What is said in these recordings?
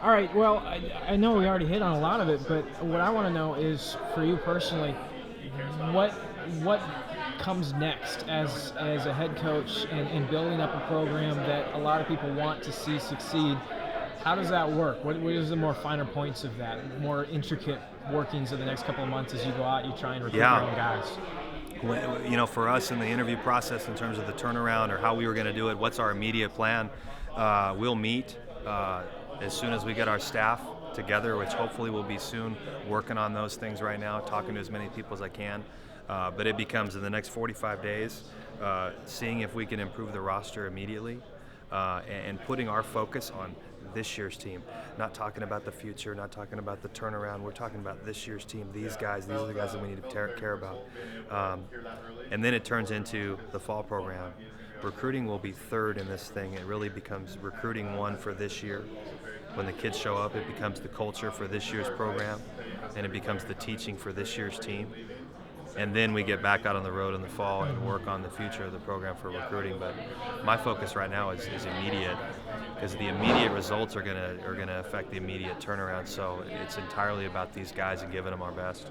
All right. Well, I know we already hit on a lot of it, but what I want to know is, for you personally, what what comes next as a head coach and building up a program that a lot of people want to see succeed. How does that work? What is the more finer points of that, more intricate workings of the next couple of months as you go out, you try and recruit your Yeah. own guys? For us in the interview process, in terms of the turnaround or how we were going to do it, what's our immediate plan? We'll meet as soon as we get our staff together, which hopefully will be soon. Working on those things right now, talking to as many people as I can. But it becomes in the next 45 days, seeing if we can improve the roster immediately, and putting our focus on this year's team. Not talking about the future, not talking about the turnaround. We're talking about this year's team. These guys, these are the guys that we need to care about. And then it turns into the fall program. Recruiting will be third in this thing. It really becomes recruiting one for this year. When the kids show up, it becomes the culture for this year's program, and it becomes the teaching for this year's team. And then we get back out on the road in the fall and work on the future of the program for recruiting. But my focus right now is immediate, because the immediate results are gonna affect the immediate turnaround. So it's entirely about these guys and giving them our best.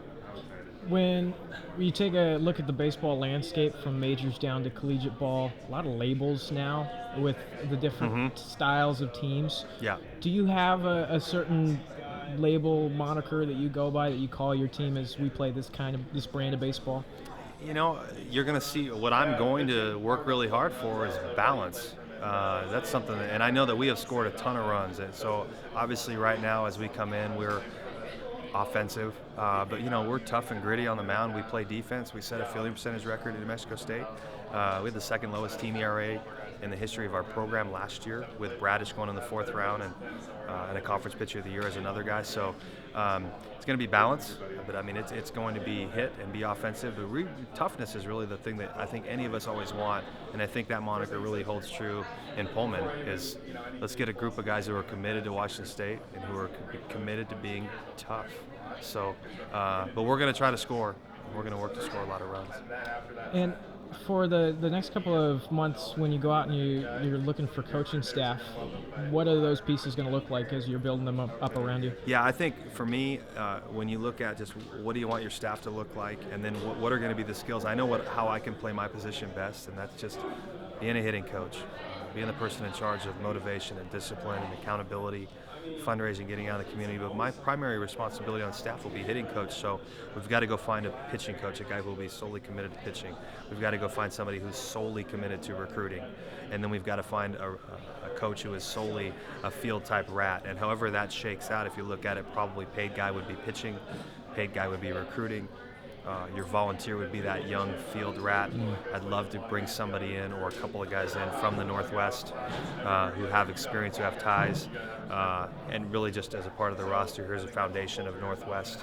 When you take a look at the baseball landscape from majors down to collegiate ball, a lot of labels now with the different styles of teams. Yeah. Do you have a certain label moniker that you go by that you call your team as we play this brand of baseball? You're going to see what I'm going to work really hard for is balance. That's something, and I know that we have scored a ton of runs. And so obviously right now as we come in, we're offensive, but we're tough and gritty on the mound. We play defense. We set a fielding percentage record in New Mexico State. We had the second lowest team ERA in the history of our program last year, with Bradish going in the fourth round and a conference pitcher of the year as another guy. So it's going to be balance, but I mean it's going to be hit and be offensive. But toughness is really the thing that I think any of us always want, and I think that moniker really holds true in Pullman. Is let's get a group of guys who are committed to Washington State and who are committed to being tough. So, but we're going to try to score. We're going to work to score a lot of runs. And for the next couple of months, when you go out and you're looking for coaching staff, what are those pieces going to look like as you're building them up around you? Yeah, I think for me, when you look at just what do you want your staff to look like, and then what are going to be the skills, I know how I can play my position best, and that's just being a hitting coach, being the person in charge of motivation and discipline and accountability, fundraising, getting out of the community. But my primary responsibility on staff will be hitting coach. So we've got to go find a pitching coach, a guy who will be solely committed to pitching. We've got to go find somebody who's solely committed to recruiting. And then we've got to find a coach who is solely a field type rat. And however that shakes out, if you look at it, probably paid guy would be pitching, paid guy would be recruiting. Your volunteer would be that young field rat. I'd love to bring somebody in, or a couple of guys in from the Northwest who have experience, who have ties, and really just as a part of the roster, here's a foundation of Northwest.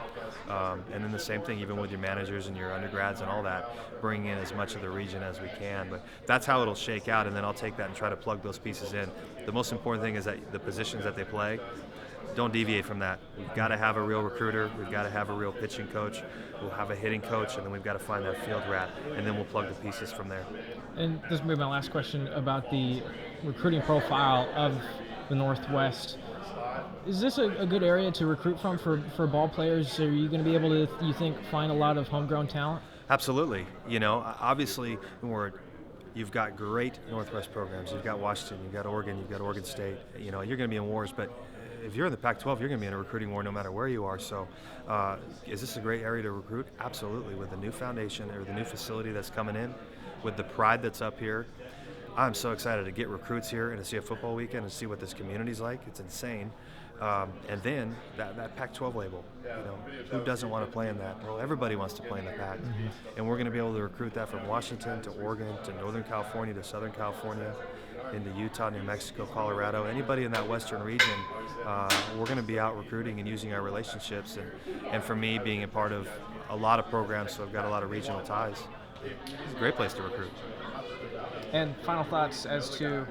And then the same thing even with your managers and your undergrads and all that, bring in as much of the region as we can. But that's how it'll shake out, and then I'll take that and try to plug those pieces in. The most important thing is that the positions that they play, don't deviate from that. We've got to have a real recruiter. We've got to have a real pitching coach. We'll have a hitting coach, and then we've got to find that field rat, and then we'll plug the pieces from there. And this will be my last question about the recruiting profile of the Northwest. Is this a good area to recruit from for ball players? Are you going to be able to, you think, find a lot of homegrown talent? Absolutely. Obviously, you've got great Northwest programs. You've got Washington, you've got Oregon State. You're going to be in wars, but if you're in the Pac-12, you're going to be in a recruiting war no matter where you are. So is this a great area to recruit? Absolutely. With the new foundation or the new facility that's coming in, with the pride that's up here, I'm so excited to get recruits here and to see a football weekend and see what this community's like. It's insane. And then that Pac-12 label, who doesn't want to play in that? Well, everybody wants to play in the Pac. And we're going to be able to recruit that from Washington to Oregon to Northern California to Southern California, into Utah, New Mexico, Colorado. Anybody in that western region, we're going to be out recruiting and using our relationships. And for me, being a part of a lot of programs, so I've got a lot of regional ties, it's a great place to recruit. And final thoughts as to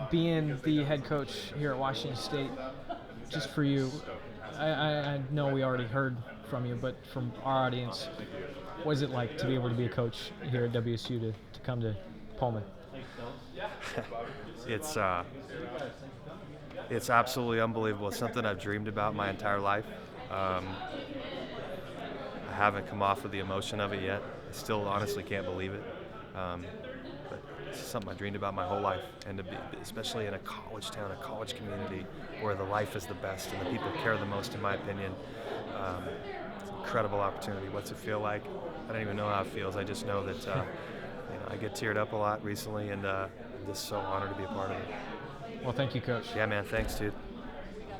being the head coach here at Washington State, just for you. I know we already heard from you, but from our audience, what is it like to be able to be a coach here at WSU, to come to Pullman? It's It's absolutely unbelievable. It's something I've dreamed about my entire life. Um, I haven't come off of the emotion of it yet. I still honestly can't believe it. Um, but it's something I dreamed about my whole life, and to be, especially in a college town, a college community where the life is the best and the people care the most, in my opinion. It's an incredible opportunity. What's it feel like? I don't even know how it feels. I just know that I get teared up a lot recently, and I'm just so honored to be a part of it. Well, thank you, Coach. Yeah, man. Thanks, dude.